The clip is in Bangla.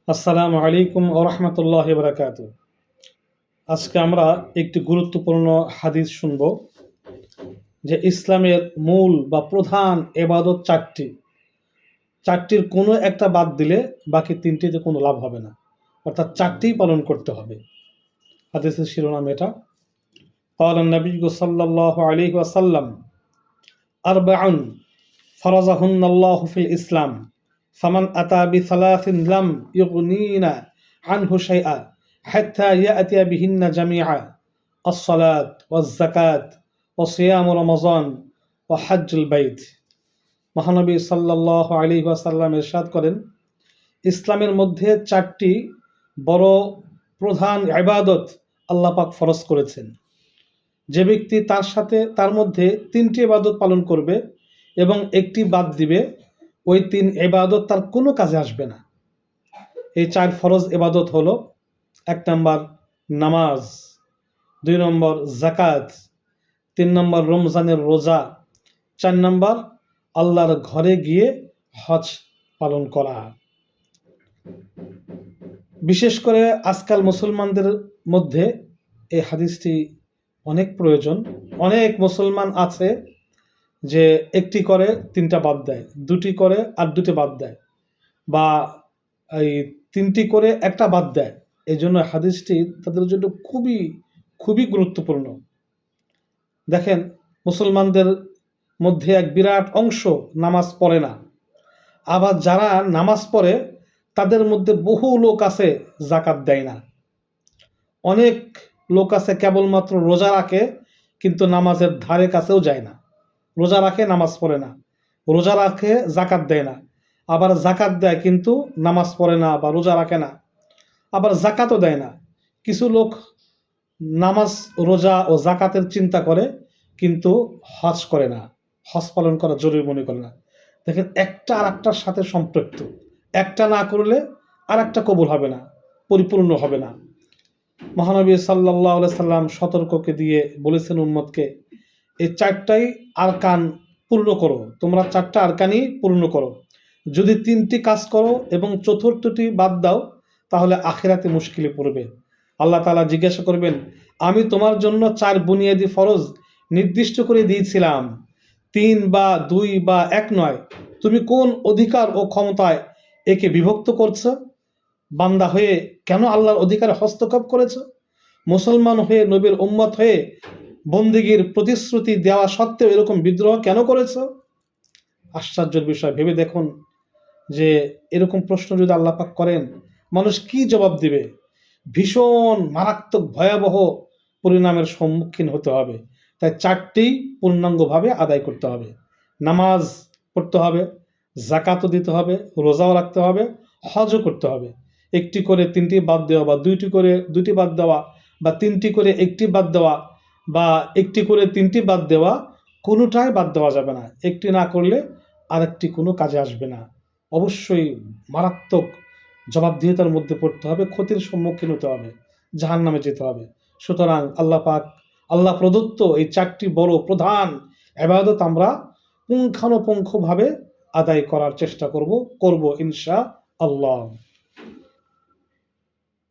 আসসালামু আলাইকুম ওয়া রাহমাতুল্লাহি ওয়া বারাকাতুহু। আজকে আমরা একটি গুরুত্বপূর্ণ হাদিস শুনব যে ইসলামের মূল বা প্রধান ইবাদত চারটি। চারটির কোনো একটা বাদ দিলে বাকি তিনটিতে কোনো লাভ হবে না, অর্থাৎ চারটিই পালন করতে হবে। হাদিসের শিরোনাম এটা। قال النبي صلى الله عليه وسلم أربع فرضهن الله في الإسلام فمن أتى بثلاث لم يغنينا عنه شيئا حتى يأتي بهن جميعا الصلاة والزكاة وصيام رمضان وحج البيت। মহানবী সাল্লাল্লাহু আলাইহি ওয়াসাল্লাম ইরশাদ করেন, ইসলামের মধ্যে চারটি বড় প্রধান ইবাদত আল্লাহ পাক ফরজ করেছেন। যে ব্যক্তি তার মধ্যে তিনটি ইবাদত পালন করবে এবং একটি বাদ দিবে, ওই তিন ইবাদত তার কোনো কাজে আসবে না। এই চার ফরজ ইবাদত হলো: ১ নম্বর নামাজ, ২ নম্বর যাকাত, ৩ নম্বর রমজানের রোজা, ৪ নম্বর আল্লাহর ঘরে গিয়ে হজ পালন করা। বিশেষ করে আজকাল মুসলমানদের মধ্যে এই হাদিসটি অনেক প্রয়োজন। অনেক মুসলমান আছে যে একটি করে তিনটা বাদ দেয়, দুটি করে আর দুটি বাদ দেয়, বা এই তিনটি করে একটা বাদ দেয়। এই জন্য হাদিসটি তাদের জন্য খুবই খুবই গুরুত্বপূর্ণ। দেখেন, মুসলমানদের মধ্যে এক বিরাট অংশ নামাজ পড়ে না, আবার যারা নামাজ পড়ে তাদের মধ্যে বহু লোক আছে যাকাত দেয় না। অনেক লোক আছে কেবলমাত্র রোজা রাখে কিন্তু নামাজের ধারে কাছেও যায় না। রোজা রাখে, নামাজ পড়ে না, রোজা রাখে, যাকাত দেয় না, আবার যাকাত দেয় কিন্তু নামাজ পড়ে না বা রোজা রাখে না, আবার যাকাতও দেয় না। কিছু লোক নামাজ, রোজা ও যাকাতের চিন্তা করে কিন্তু হজ করে না, হজ পালন করা জরুরি মনে করে না। দেখেন, একটা আর একটার সাথে সম্পৃক্ত। একটা না করলে আর একটা কবুল হবে না, পরিপূর্ণ হবে না। মহানবী সাল্লাল্লাহু আলাইহি সাল্লাম সতর্ককে দিয়ে বলেছেন উম্মতকে, এই চারটাই আরকান পূর্ণ করো, তোমরা চারটা আরকানই পূর্ণ করো। যদি তিনটি কাজ করো এবং চতুর্থটি বাদ দাও তাহলে আখিরাতে মুশকিলে পড়বে। আল্লাহ তাআলা জিজ্ঞাসা করবেন, আমি তোমার জন্য চার বুনিয়াদি ফরজ নির্দিষ্ট করে দিয়েছিলাম, ৩ বা ২ বা ১ নয়, তুমি কোন অধিকার ও ক্ষমতায় একে বিভক্ত করছো? বান্দা হয়ে কেন আল্লাহর অধিকারে হস্তক্ষেপ করেছ? মুসলমান হয়ে, নবীর উম্মত হয়ে বন্দেগীর প্রতিশ্রুতি দেওয়া সত্ত্বেও এরকম বিদ্রোহ কেন করেছ? আশ্চর্যের বিষয়। ভেবে দেখুন যে এরকম প্রশ্ন যদি আল্লাহ পাক করেন, মানুষ কি জবাব দিবে? ভীষণ মারাত্মক ভয়াবহ পরিণামের সম্মুখীন হতে হবে। তাই চারটি পূর্ণাঙ্গভাবে আদায় করতে হবে। নামাজ পড়তে হবে, যাকাতও দিতে হবে, রোজাও রাখতে হবে, হজও করতে হবে। একটি করে তিনটি বাদ দেওয়া বা দুইটি করে দুটি বাদ দেওয়া বা তিনটি করে একটি বাদ দেওয়া বা একটি করে তিনটি বাদ দেওয়া, কোনোটাই বাদ দেওয়া যাবে না। একটি না করলে আরেকটি কোনো কাজে আসবে না। অবশ্যই মারাত্মক জবাবদিহিতার মধ্যে পড়তে হবে, ক্ষতির সম্মুখীন হতে হবে, জাহান্নামে যেতে হবে। সুতরাং আল্লাহ পাক, আল্লাহ প্রদত্ত এই চারটি বড় প্রধান ইবাদত আমরা পুঙ্খানুপুঙ্খভাবে আদায় করার চেষ্টা করব ইনশাআল্লাহ।